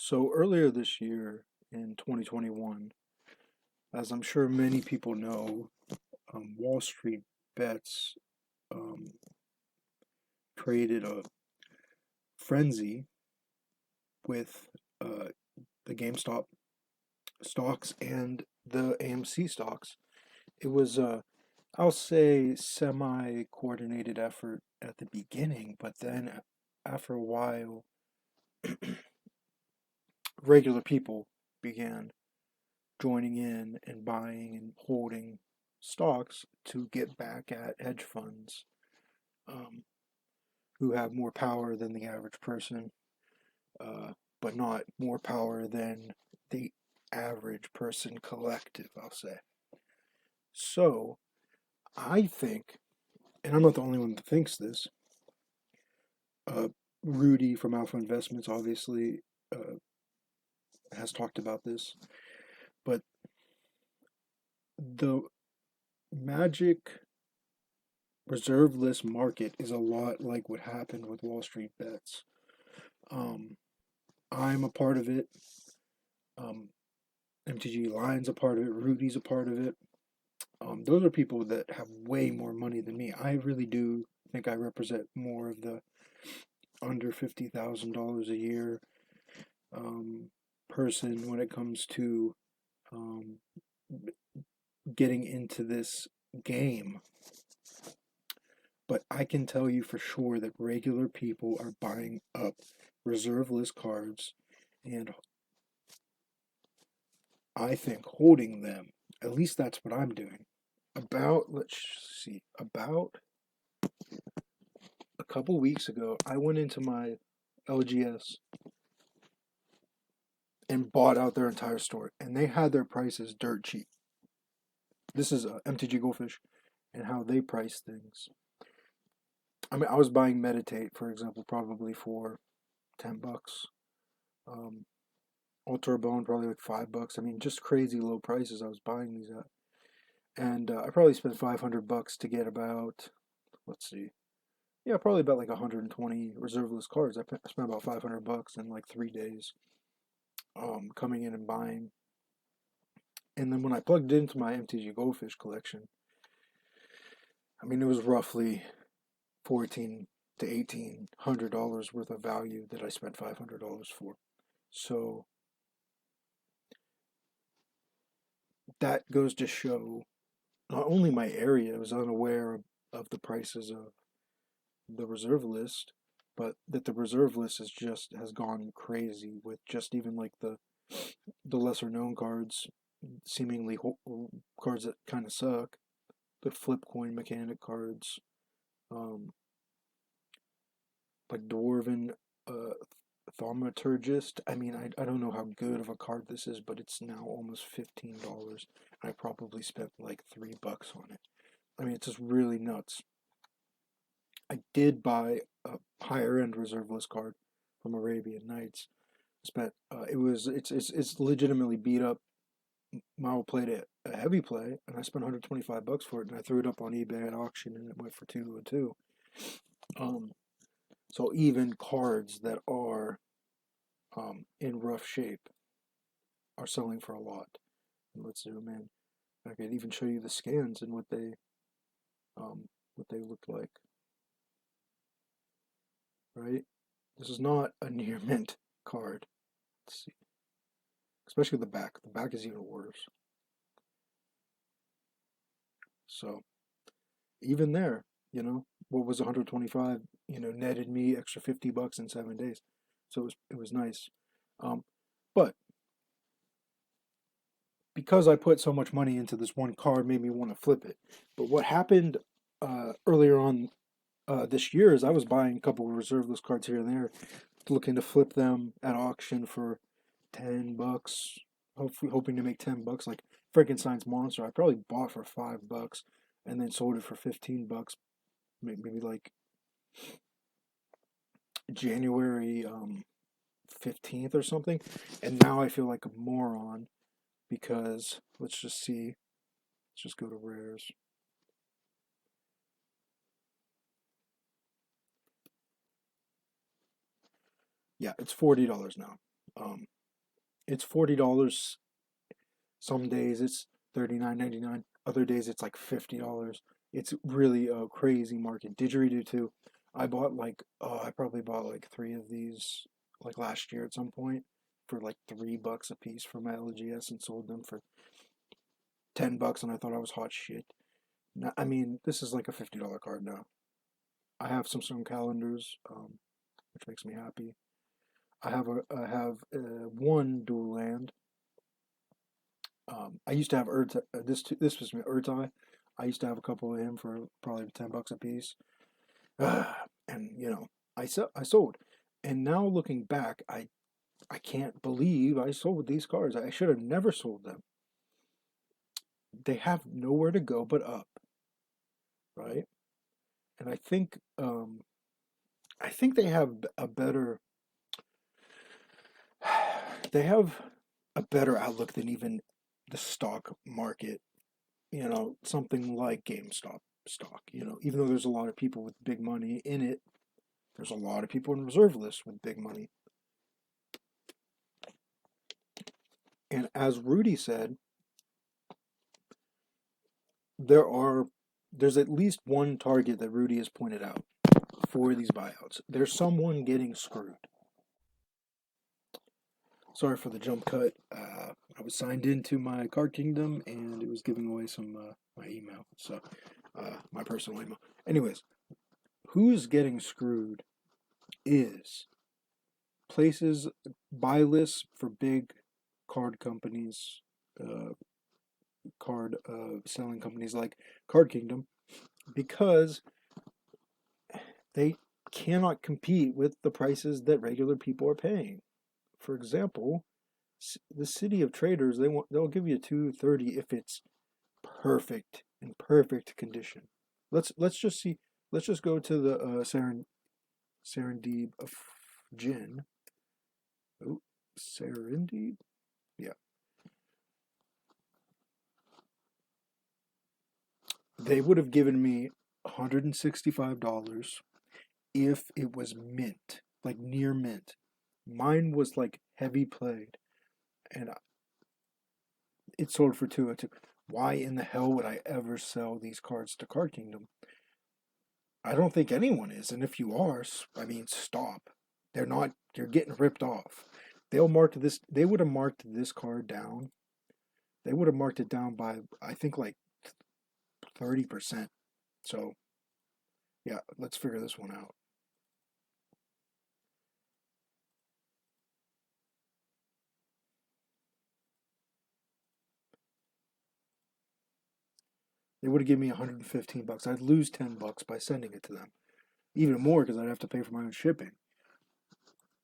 So earlier this year in 2021, as I'm sure many people know, Wall Street Bets um, created a frenzy with the GameStop stocks and the AMC stocks. It was, I'll say, semi-coordinated effort at the beginning, but then after a while, regular people began joining in and buying and holding stocks to get back at hedge funds um, who have more power than the average person, but not more power than the average person collective, I'll say. So I think, and I'm not the only one that thinks this, uh, Rudy from Alpha Investments obviously has talked about this, but the magic reserve list market is a lot like what happened with Wall Street Bets. Um, I'm a part of it. Um, MTG Lion's a part of it. Rudy's a part of it. Those are people that have way more money than me. I really do think I represent more of the under $50,000 a year um, person when it comes to um, getting into this game. But I can tell you for sure that regular people are buying up reserve list cards and I think holding them. At least that's what I'm doing. Let's see, about a couple weeks ago, I went into my LGS and bought out their entire store, and they had their prices dirt cheap. This is MTG Goldfish and how they price things. I mean, I was buying Meditate, for example, probably for $10. Um, Ultra Bone probably like $5. I mean, just crazy low prices I was buying these at, and I probably spent $500 to get about, let's see, yeah, probably about like 120 reserve list cards. I spent about $500 in like 3 days, coming in and buying. And then when I plugged it into my MTG Goldfish collection, I mean, it was roughly 14 to $1,800 worth of value that I spent $500 for. So that goes to show not only my area was unaware of the prices of the reserve list, but that the reserve list has gone crazy with just even like the lesser known cards, seemingly cards that kind of suck, the flip coin mechanic cards, um, like Dwarven uh, Thaumaturgist. I mean, I don't know how good of a card this is, but it's now almost $15. I probably spent like $3 on it. I mean, it's just really nuts. I did buy a higher end reserve list card from Arabian Nights. Spent it's legitimately beat up. Mao played a heavy play, and I spent $125 for it, and I threw it up on eBay at auction, and it went for 2 and 2. Um, so even cards that are in rough shape are selling for a lot. And let's zoom in. I could even show you the scans and what they look like. Right? This is not a near mint card. Let's see. Especially the back. The back is even worse. So even there, what was 125, netted me extra $50 in 7 days. So it was nice. Um, but because I put so much money into this one card, made me want to flip it. But what happened earlier on this year is I was buying a couple of reserve list cards here and there, looking to flip them at auction for $10, hoping to make $10. Like Frankenstein's Monster, I probably bought for $5 and then sold it for $15, maybe like January 15th or something. And now I feel like a moron because let's just see. Let's just go to rares. Yeah, it's $40 now. It's $40. Some days it's $39.99. Other days it's like $50. It's really a crazy market. Didgeridoo too. I probably bought like three of these like last year at some point for like $3 a piece for my LGS and sold them for $10, and I thought I was hot shit. Now, I mean, this is like a $50 card now. I have some calendars, which makes me happy. I have one dual land. I used to have this was my Urtai. I used to have a couple of him for probably $10 a piece. And I sold. And now looking back, I can't believe I sold these cards. I should have never sold them. They have nowhere to go but up, right? And I think they have a better they have a better outlook than even the stock market, something like GameStop stock. Even though there's a lot of people with big money in it, there's a lot of people in reserve lists with big money. And as Rudy said, there's at least one target that Rudy has pointed out for these buyouts. There's someone getting screwed. Sorry for the jump cut. I was signed into my Card Kingdom and it was giving away some my email, so my personal email. Anyways, who's getting screwed is places buy lists for big card companies, card selling companies like Card Kingdom, because they cannot compete with the prices that regular people are paying. For example, the City of Traders, they'll give you $230 if it's in perfect condition. Let's just see. Let's just go to the Serendib of Gin. Oh, Serendib, yeah. They would have given me $165 if it was mint, like near mint. Mine was like heavy played, and it sold for 202. Why in the hell would I ever sell these cards to Card Kingdom? I don't think anyone is, and if you are, I mean, stop. They're not. You're getting ripped off. They would have marked this card down. They would have marked it down by, I think, like 30%. So, yeah, let's figure this one out. They would have given me $115. I'd lose $10 by sending it to them. Even more because I'd have to pay for my own shipping.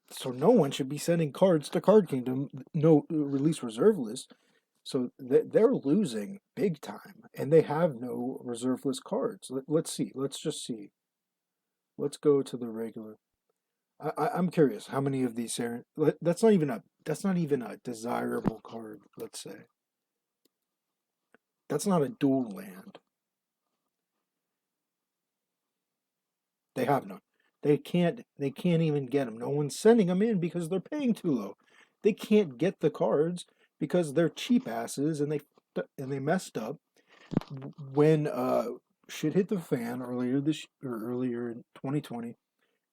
So no one should be sending cards to Card Kingdom, no release reserve list. So they're losing big time, and they have no reserve list cards. Let's see. Let's just see. Let's go to the regular. I'm curious how many of these that's not even a desirable card. Let's say that's not a dual land. They have none. They can't even get them. No one's sending them in because they're paying too low. They can't get the cards because they're cheap asses and they messed up when shit hit the fan earlier in 2020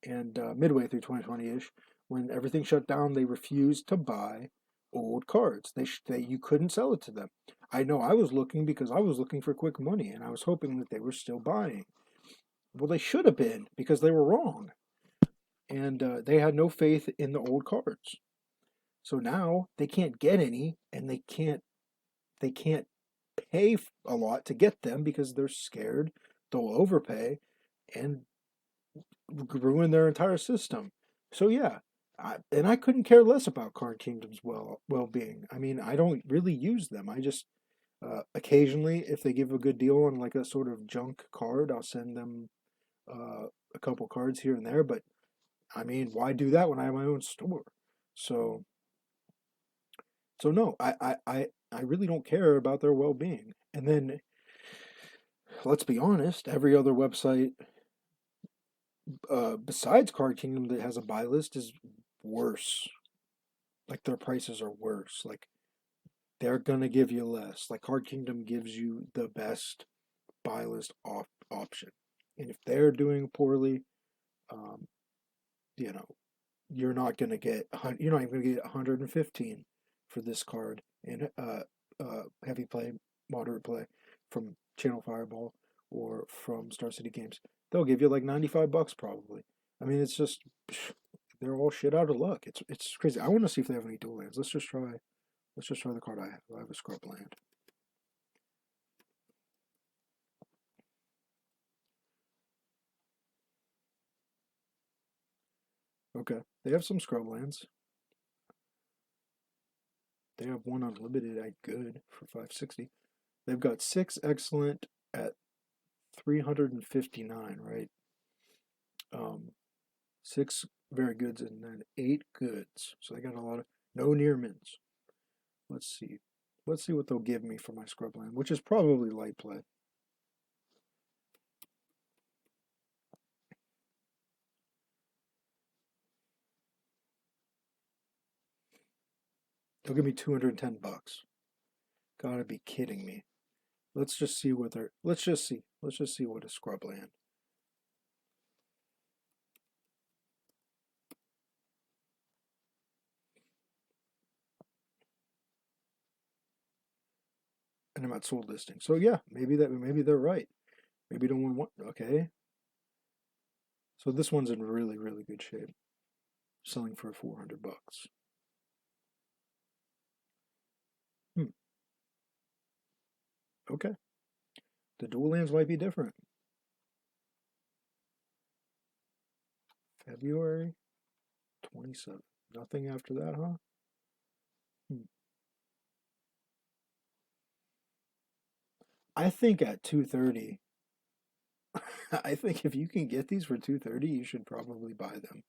and midway through 2020ish, when everything shut down. They refused to buy old cards. You couldn't sell it to them. I know I was looking because I was looking for quick money and I was hoping that they were still buying. Well, they should have been because they were wrong, and they had no faith in the old cards. So now they can't get any, and they can't pay a lot to get them because they're scared they'll overpay and ruin their entire system. So yeah, I couldn't care less about Card Kingdom's well-being. I mean, I don't really use them. I just occasionally, if they give a good deal on like a sort of junk card, I'll send them a couple cards here and there. But I mean, why do that when I have my own store? So no, I really don't care about their well-being. And then, let's be honest, every other website besides Card Kingdom that has a buy list is worse. like their prices are worse. Like they're gonna give you less. Like Card Kingdom gives you the best buy list option, and if they're doing poorly, um, you know, you're not even gonna get 115 for this card in heavy play, moderate play from Channel Fireball or from Star City Games. They'll give you like $95 probably. I mean, it's just they're all shit out of luck. It's crazy. I want to see if they have any dual lands. Let's just try. Let's just try the card I have. I have a scrub land. Okay, they have some scrub lands. They have one unlimited at good for 560. They've got 6 excellent at 359, right? 6 very goods and then 8 goods. So they got a lot of no near mins. Let's see. Let's see what they'll give me for my scrubland, which is probably light play. They'll give me $210. Gotta be kidding me. Let's just see what they're. Let's just see. Let's just see what a scrubland. And I'm at sold listing. So yeah, maybe they're right. Maybe no one want. Okay. So this one's in really good shape. Selling for $400. Okay. The dual lands might be different. February 27th. Nothing after that, huh? I think at 230, I think if you can get these for 230, you should probably buy them.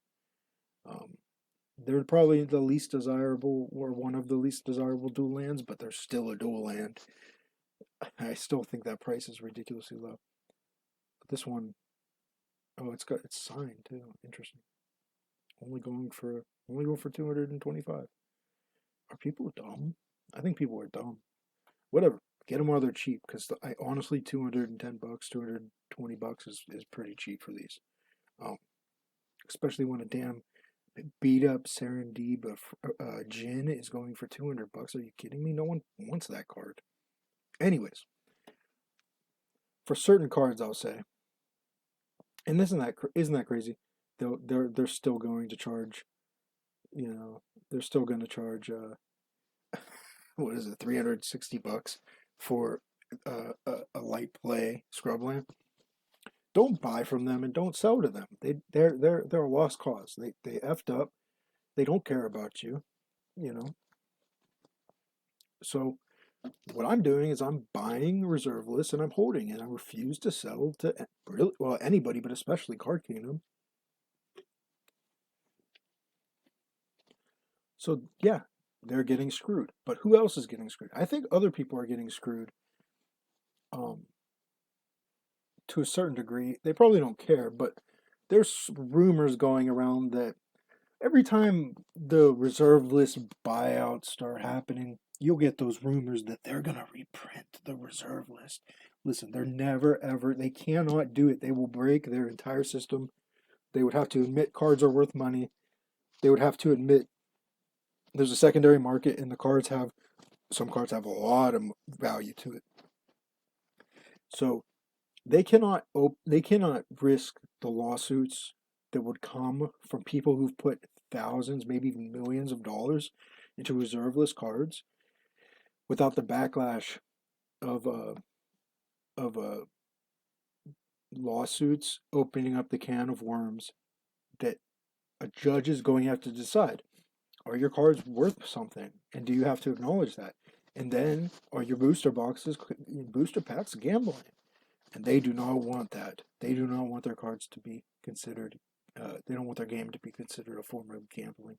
They're probably the least desirable or one of the least desirable dual lands, but they're still a dual land. I still think that price is ridiculously low. But this one, oh, it's signed too. Interesting. Only going for 225. Are people dumb? I think people are dumb. Whatever. Get them while they're cheap, because I honestly $210, $220 is pretty cheap for these. Especially when a damn beat up Serendib Jin is going for $200. Are you kidding me? No one wants that card. Anyways, for certain cards, I'll say, and isn't that crazy? They're still going to charge. You know, they're still going to charge. What is it? $360 for a light play scrubland. Don't buy from them and don't sell to them. They're a lost cause. They effed up. They don't care about you. You know. So what I'm doing is I'm buying reserve lists and I'm holding it. I refuse to sell to really anybody, but especially Card Kingdom. So yeah, they're getting screwed. But who else is getting screwed? I think other people are getting screwed. To a certain degree, they probably don't care, but there's rumors going around that every time the reserve list buyouts start happening, you'll get those rumors that they're going to reprint the reserve list. Listen, they're never, ever, they cannot do it. They will break their entire system. They would have to admit cards are worth money. They would have to admit there's a secondary market and some cards have a lot of value to it. So they cannot risk the lawsuits that would come from people who've put thousands, maybe even millions of dollars into reserve list cards without the backlash of lawsuits opening up the can of worms that a judge is going to have to decide. Are your cards worth something? And do you have to acknowledge that? And then are your booster packs gambling? And they do not want that. They do not want their cards to be considered. They don't want their game to be considered a form of gambling.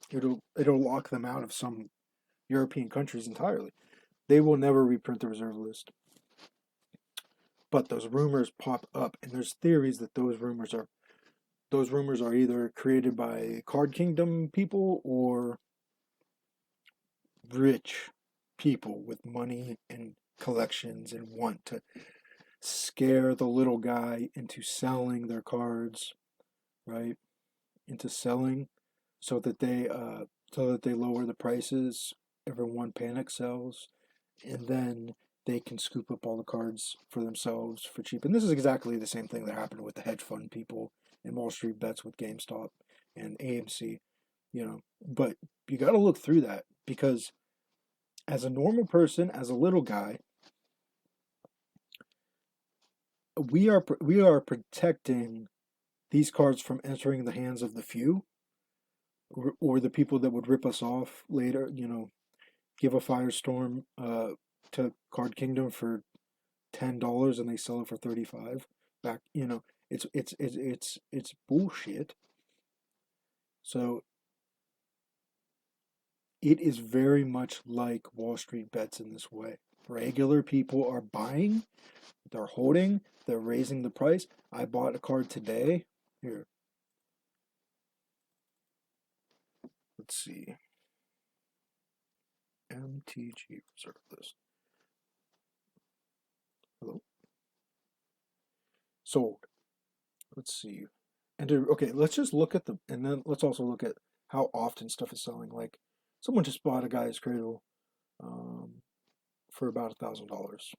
It'll lock them out of some European countries entirely. They will never reprint the reserve list. But those rumors pop up, and there's theories that those rumors are either created by Card Kingdom people or rich people with money and collections and want to scare the little guy into selling their cards, right? Into selling so that they lower the prices. Everyone panic sells, and then they can scoop up all the cards for themselves for cheap. And this is exactly the same thing that happened with the hedge fund people and Wallstreetbets with GameStop and AMC, But you got to look through that because as a normal person, as a little guy, we are protecting these cards from entering the hands of the few or the people that would rip us off later. Give a Firestorm to Card Kingdom for $10 and they sell it for 35 back. It's bullshit. So it is very much like Wallstreetbets in this way. Regular people are buying, they're holding, they're raising the price. I bought a card today. Here, let's see. MTG Reserved List. Hello. Sold. Let's see. Okay, let's just look at and then let's also look at how often stuff is selling. Like, someone just bought a Guy's Cradle for about $1,000.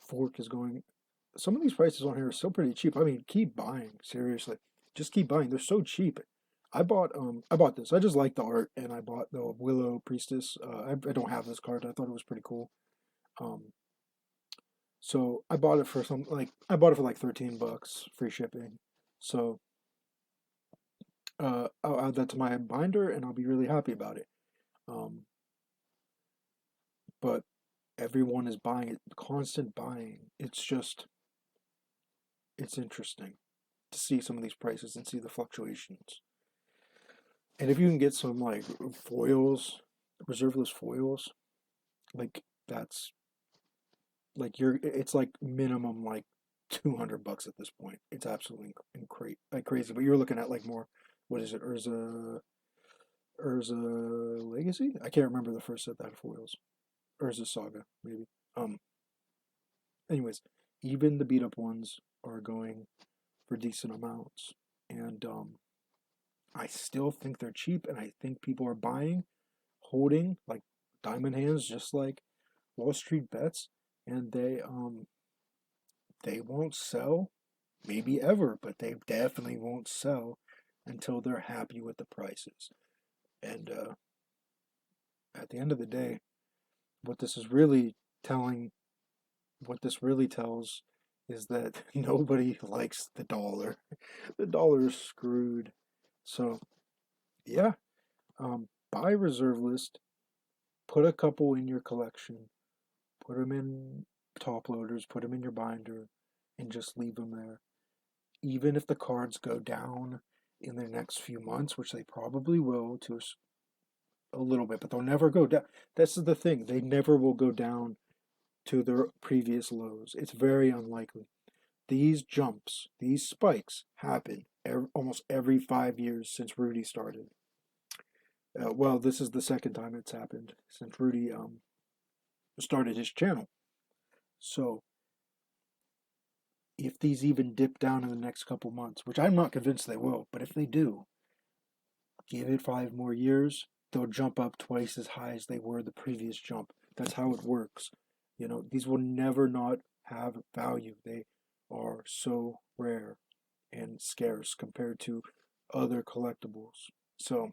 Fork is going. Some of these prices on here are still pretty cheap. I mean, keep buying. Seriously, just keep buying. They're so cheap. I bought this. I just like the art, and I bought the Willow Priestess. I don't have this card. I thought it was pretty cool. So I bought it for like $13, free shipping. So I'll add that to my binder, and I'll be really happy about it. But everyone is buying it, constant buying. It's interesting to see some of these prices and see the fluctuations. And if you can get some like foils, reserve list foils, like that's like it's like minimum like $200 at this point. It's absolutely crazy. But you're looking at like more, what is it, Urza Legacy? I can't remember the first set that had foils. Urza Saga, maybe. Anyways, even the beat up ones are going for decent amounts. And I still think they're cheap, and I think people are buying, holding like diamond hands, just like Wallstreetbets, and they won't sell, maybe ever, but they definitely won't sell until they're happy with the prices. And at the end of the day, what this is really telling, what this really tells is that nobody likes the dollar. The dollar is screwed. So, yeah, buy reserve list, put a couple in your collection, put them in top loaders, put them in your binder, and just leave them there. Even if the cards go down in the next few months, which they probably will to a little bit, but they'll never go down. That's the thing. They never will go down to their previous lows. It's very unlikely. These jumps, these spikes happen almost every 5 years since Rudy started. Well, this is the second time it's happened since Rudy started his channel. So if these even dip down in the next couple months, which I'm not convinced they will, but if they do, give it 5 more years, they'll jump up twice as high as they were the previous jump. That's how it works. These will never not have value. They are so rare and scarce compared to other collectibles. So,